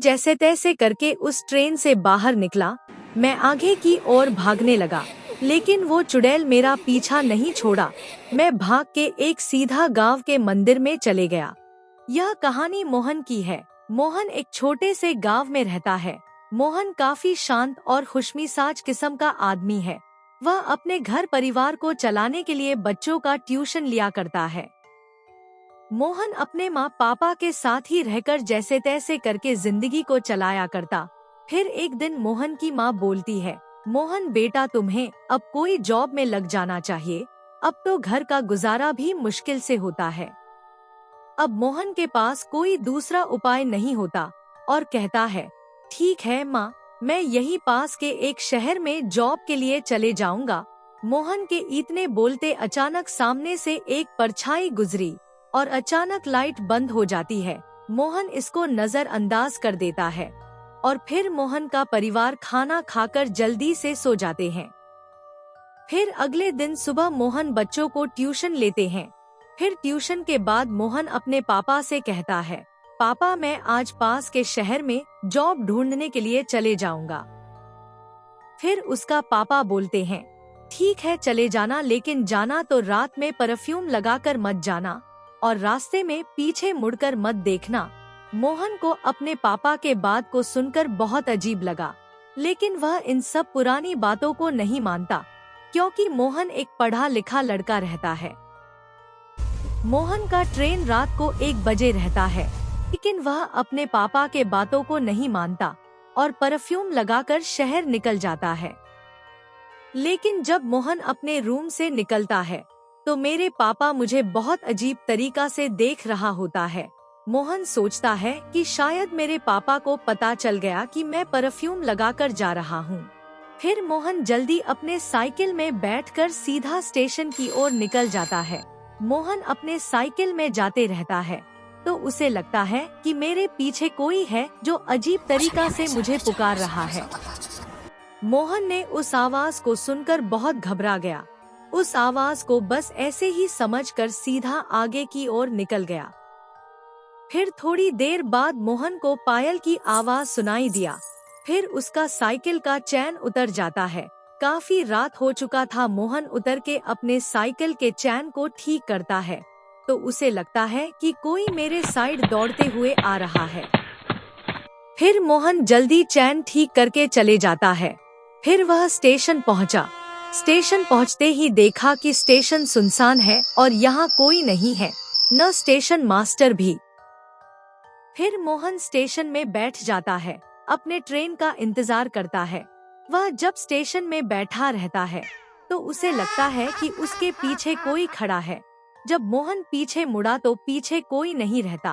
जैसे तैसे करके उस ट्रेन से बाहर निकला। मैं आगे की ओर भागने लगा, लेकिन वो चुड़ैल मेरा पीछा नहीं छोड़ा। मैं भाग के एक सीधा गांव के मंदिर में चले गया। यह कहानी मोहन की है। मोहन एक छोटे से गांव में रहता है। मोहन काफी शांत और खुशमिजाज किस्म का आदमी है। वह अपने घर परिवार को चलाने के लिए बच्चों का ट्यूशन लिया करता है। मोहन अपने माँ पापा के साथ ही रहकर जैसे तैसे करके जिंदगी को चलाया करता। फिर एक दिन मोहन की माँ बोलती है, मोहन बेटा तुम्हें अब कोई जॉब में लग जाना चाहिए, अब तो घर का गुजारा भी मुश्किल से होता है। अब मोहन के पास कोई दूसरा उपाय नहीं होता और कहता है, ठीक है माँ, मैं यही पास के एक शहर में जॉब के लिए चले जाऊंगा। मोहन के इतने बोलते अचानक सामने से एक परछाई गुजरी और अचानक लाइट बंद हो जाती है। मोहन इसको नजरअंदाज कर देता है और फिर मोहन का परिवार खाना खाकर जल्दी से सो जाते हैं। फिर अगले दिन सुबह मोहन बच्चों को ट्यूशन लेते हैं। फिर ट्यूशन के बाद मोहन अपने पापा से कहता है, पापा मैं आज पास के शहर में जॉब ढूंढने के लिए चले जाऊंगा। फिर उसका पापा बोलते हैं, ठीक है चले जाना, लेकिन जाना तो रात में परफ्यूम लगाकर मत जाना और रास्ते में पीछे मुड़कर मत देखना। मोहन को अपने पापा के बात को सुनकर बहुत अजीब लगा, लेकिन वह इन सब पुरानी बातों को नहीं मानता, क्योंकि मोहन एक पढ़ा लिखा लड़का रहता है। मोहन का ट्रेन रात को 1 बजे रहता है, लेकिन वह अपने पापा के बातों को नहीं मानता और परफ्यूम लगाकर शहर निकल जाता है। लेकिन जब मोहन अपने रूम से निकलता है तो मेरे पापा मुझे बहुत अजीब तरीका से देख रहा होता है। मोहन सोचता है कि शायद मेरे पापा को पता चल गया कि मैं परफ्यूम लगाकर जा रहा हूँ। फिर मोहन जल्दी अपने साइकिल में बैठकर सीधा स्टेशन की ओर निकल जाता है। मोहन अपने साइकिल में जाते रहता है तो उसे लगता है कि मेरे पीछे कोई है जो अजीब तरीका से मुझे पुकार रहा है। मोहन ने उस आवाज को सुनकर बहुत घबरा गया। उस आवाज को बस ऐसे ही समझकर सीधा आगे की ओर निकल गया। फिर थोड़ी देर बाद मोहन को पायल की आवाज सुनाई दिया। फिर उसका साइकिल का चैन उतर जाता है। काफी रात हो चुका था। मोहन उतर के अपने साइकिल के चैन को ठीक करता है तो उसे लगता है कि कोई मेरे साइड दौड़ते हुए आ रहा है। फिर मोहन जल्दी चैन ठीक करके चले जाता है। फिर वह स्टेशन पहुंचा। स्टेशन पहुंचते ही देखा कि स्टेशन सुनसान है और यहाँ कोई नहीं है, न स्टेशन मास्टर भी। फिर मोहन स्टेशन में बैठ जाता है, अपने ट्रेन का इंतजार करता है। वह जब स्टेशन में बैठा रहता है तो उसे लगता है कि उसके पीछे कोई खड़ा है। जब मोहन पीछे मुड़ा तो पीछे कोई नहीं रहता।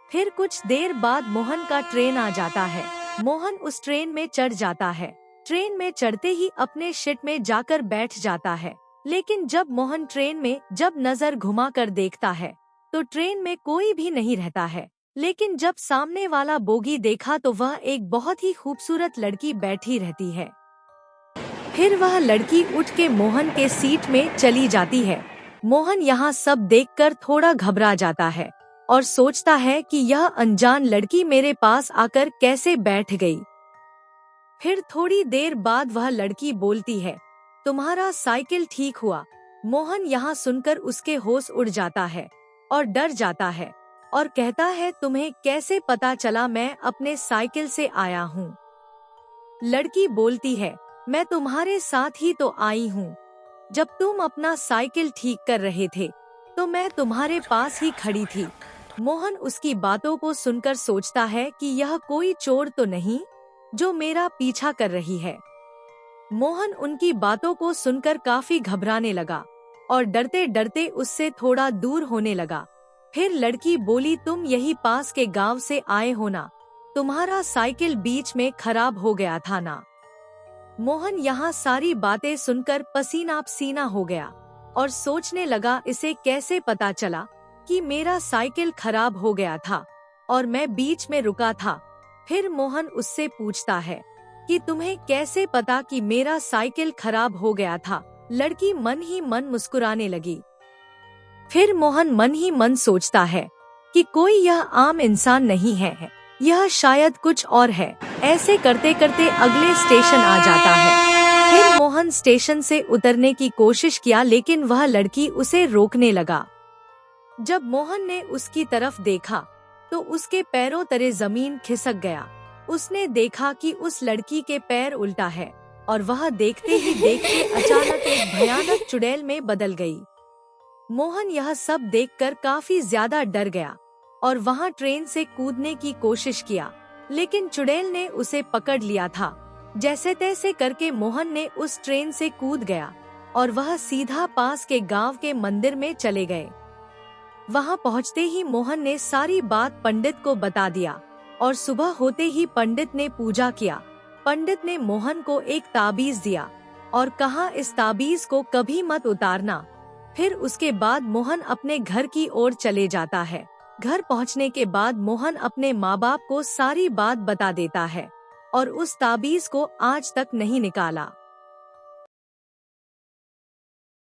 फिर कुछ देर बाद मोहन का ट्रेन आ जाता है। मोहन उस ट्रेन में चढ़ जाता है। ट्रेन में चढ़ते ही अपने सीट में जाकर बैठ जाता है। लेकिन जब मोहन ट्रेन में जब नजर घुमा कर देखता है तो ट्रेन में कोई भी नहीं रहता है। लेकिन जब सामने वाला बोगी देखा तो वह एक बहुत ही खूबसूरत लड़की बैठी रहती है। फिर वह लड़की उठ के मोहन के सीट में चली जाती है। मोहन यहाँ सब देखकर थोड़ा घबरा जाता है और सोचता है कि यह अनजान लड़की मेरे पास आकर कैसे बैठ गई। फिर थोड़ी देर बाद वह लड़की बोलती है, तुम्हारा साइकिल ठीक हुआ। मोहन यहाँ सुनकर उसके होश उड़ जाता है और डर जाता है और कहता है, तुम्हें कैसे पता चला मैं अपने साइकिल से आया हूँ? लड़की बोलती है, मैं तुम्हारे साथ ही तो आई हूँ। जब तुम अपना साइकिल ठीक कर रहे थे तो मैं तुम्हारे पास ही खड़ी थी। मोहन उसकी बातों को सुनकर सोचता है कि यह कोई चोर तो नहीं जो मेरा पीछा कर रही है। मोहन उनकी बातों को सुनकर काफी घबराने लगा और डरते डरते उससे थोड़ा दूर होने लगा। फिर लड़की बोली, तुम यही पास के गांव से आए हो ना? तुम्हारा साइकिल बीच में खराब हो गया था ना? मोहन यहाँ सारी बातें सुनकर पसीना पसीना हो गया और सोचने लगा, इसे कैसे पता चला कि मेरा साइकिल खराब हो गया था और मैं बीच में रुका था। फिर मोहन उससे पूछता है कि तुम्हें कैसे पता कि मेरा साइकिल खराब हो गया था? लड़की मन ही मन मुस्कुराने लगी। फिर मोहन मन ही मन सोचता है कि कोई यह आम इंसान नहीं है, यह शायद कुछ और है। ऐसे करते करते अगले स्टेशन आ जाता है। फिर मोहन स्टेशन से उतरने की कोशिश किया, लेकिन वह लड़की उसे रोकने लगा। जब मोहन ने उसकी तरफ देखा तो उसके पैरों तले जमीन खिसक गया। उसने देखा कि उस लड़की के पैर उल्टा है और वह देखते ही देखते अचानक एक भयानक चुड़ैल में बदल गई। मोहन यह सब देखकर काफी ज्यादा डर गया और वहां ट्रेन से कूदने की कोशिश किया, लेकिन चुड़ैल ने उसे पकड़ लिया था। जैसे तैसे करके मोहन ने उस ट्रेन से कूद गया और वह सीधा पास के गांव के मंदिर में चले गए। वहां पहुंचते ही मोहन ने सारी बात पंडित को बता दिया और सुबह होते ही पंडित ने पूजा किया। पंडित ने मोहन को एक ताबीज दिया और कहा, इस ताबीज को कभी मत उतारना। फिर उसके बाद मोहन अपने घर की ओर चले जाता है। घर पहुंचने के बाद मोहन अपने माँ बाप को सारी बात बता देता है और उस ताबीज को आज तक नहीं निकाला।